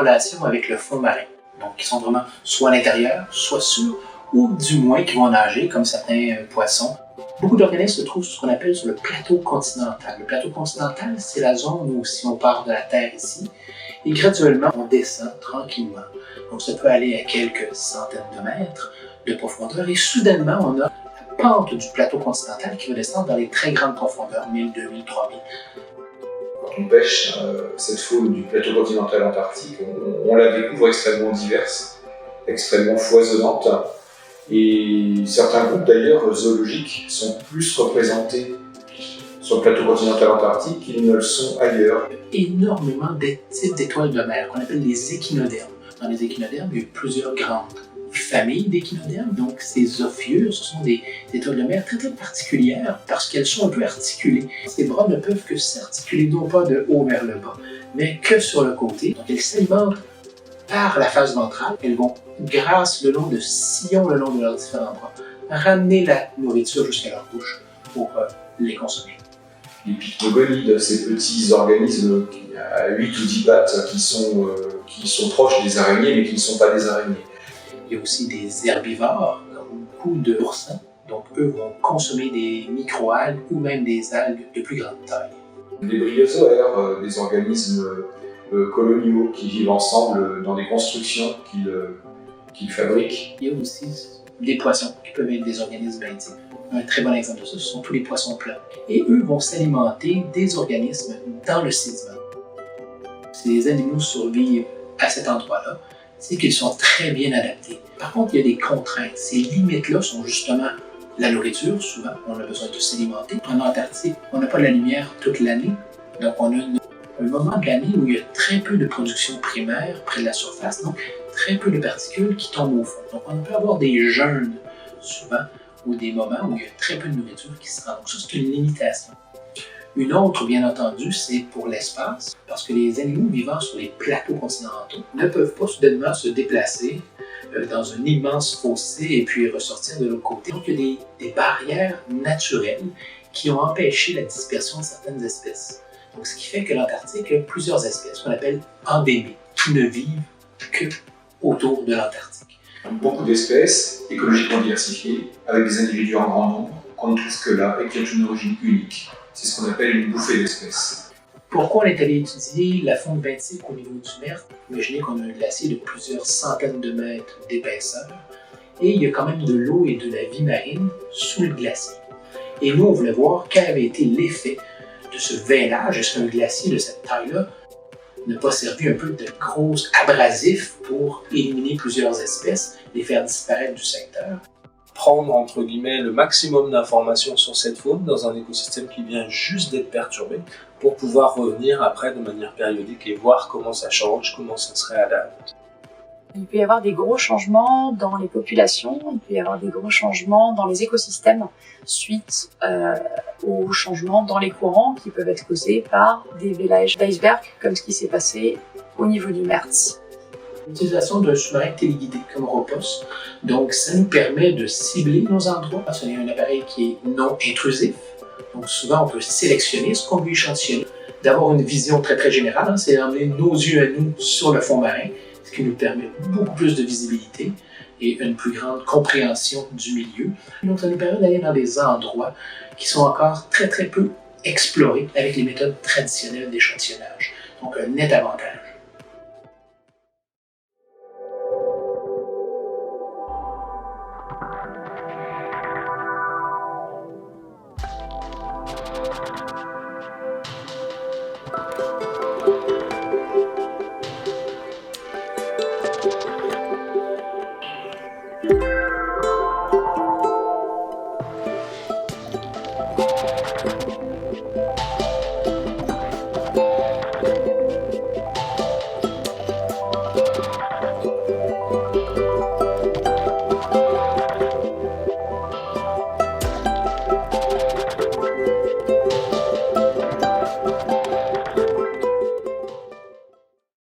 relation avec le fond marin. Donc, qui sont vraiment soit à l'intérieur, soit sur, ou du moins qui vont nager, comme certains poissons. Beaucoup d'organismes se trouvent sur ce qu'on appelle sur le plateau continental. Le plateau continental, c'est la zone où, si on part de la Terre ici, et graduellement, on descend tranquillement. Donc, ça peut aller à quelques centaines de mètres de profondeur, et soudainement, on a la pente du plateau continental qui va descendre dans les très grandes profondeurs, 1000, 2000, 3000. Quand on pêche cette faune du plateau continental antarctique, on la découvre extrêmement diverse, extrêmement foisonnante. Et certains groupes d'ailleurs zoologiques sont plus représentés sur le plateau continental antarctique qu'ils ne le sont ailleurs. Énormément de types d'étoiles de mer qu'on appelle les échinodermes. Dans les échinodermes, il y a plusieurs grandes familles d'échinodermes. Donc, ces ophiures, ce sont des étoiles de mer très très particulières parce qu'elles sont un peu articulées. Ces bras ne peuvent que s'articuler non pas de haut vers le bas, mais que sur le côté. Donc, elles s'alimentent par la face ventrale. Elles vont, grâce le long de sillons le long de leurs différents bras, ramener la nourriture jusqu'à leur bouche pour les consommer. Les pycnogonides, ces petits organismes à 8 ou 10 pattes qui sont proches des araignées mais qui ne sont pas des araignées. Il y a aussi des herbivores, comme beaucoup d'oursins. Donc, eux vont consommer des microalgues ou même des algues de plus grande taille. Les bryozoaires, des organismes coloniaux qui vivent ensemble dans des constructions qu'ils fabriquent. Il y a aussi des poissons qui peuvent être des organismes benthiques. Un très bon exemple de ça, ce sont tous les poissons plats. Et eux vont s'alimenter des organismes dans le sédiment. Si les animaux survivent à cet endroit-là, c'est qu'ils sont très bien adaptés. Par contre, il y a des contraintes. Ces limites-là sont justement la nourriture. Souvent, on a besoin de s'alimenter. En Antarctique, on n'a pas la lumière toute l'année. Donc, on a un moment de l'année où il y a très peu de production primaire près de la surface. Donc, très peu de particules qui tombent au fond. Donc, on peut avoir des jeûnes, souvent, ou des moments où il y a très peu de nourriture qui se rend. Donc, ça, c'est une limitation. Une autre, bien entendu, c'est pour l'espace, parce que les animaux vivant sur les plateaux continentaux ne peuvent pas soudainement se déplacer dans un immense fossé et puis ressortir de l'autre côté. Donc, il y a des barrières naturelles qui ont empêché la dispersion de certaines espèces. Donc, ce qui fait que l'Antarctique a plusieurs espèces qu'on appelle endémiques, qui ne vivent que autour de l'Antarctique. Beaucoup d'espèces écologiquement diversifiées, avec des individus en grand nombre, qu'on ne trouve que là et qui ont une origine unique. C'est ce qu'on appelle une bouffée d'espèces. Pourquoi on est allé étudier la fonte benthique au niveau du mer? Imaginez qu'on a un glacier de plusieurs centaines de mètres d'épaisseur et il y a quand même de l'eau et de la vie marine sous le glacier. Et nous, on voulait voir quel avait été l'effet de ce vêlage. Est-ce qu'un glacier de cette taille-là n'a pas servi un peu de gros abrasif pour éliminer plusieurs espèces, les faire disparaître du secteur? Prendre entre guillemets le maximum d'informations sur cette faune dans un écosystème qui vient juste d'être perturbé pour pouvoir revenir après de manière périodique et voir comment ça change, comment ça se réadapte. Il peut y avoir des gros changements dans les populations, il peut y avoir des gros changements dans les écosystèmes suite aux changements dans les courants qui peuvent être causés par des vélages d'iceberg comme ce qui s'est passé au niveau du Mertz. L'utilisation d'un sous-marin téléguidé comme Ropos, donc ça nous permet de cibler nos endroits. C'est un appareil qui est non intrusif, donc souvent on peut sélectionner ce qu'on veut échantillonner, d'avoir une vision très très générale, c'est d'emmener nos yeux à nous sur le fond marin, ce qui nous permet beaucoup plus de visibilité et une plus grande compréhension du milieu. Donc ça nous permet d'aller dans des endroits qui sont encore très très peu explorés avec les méthodes traditionnelles d'échantillonnage. Donc un net avantage.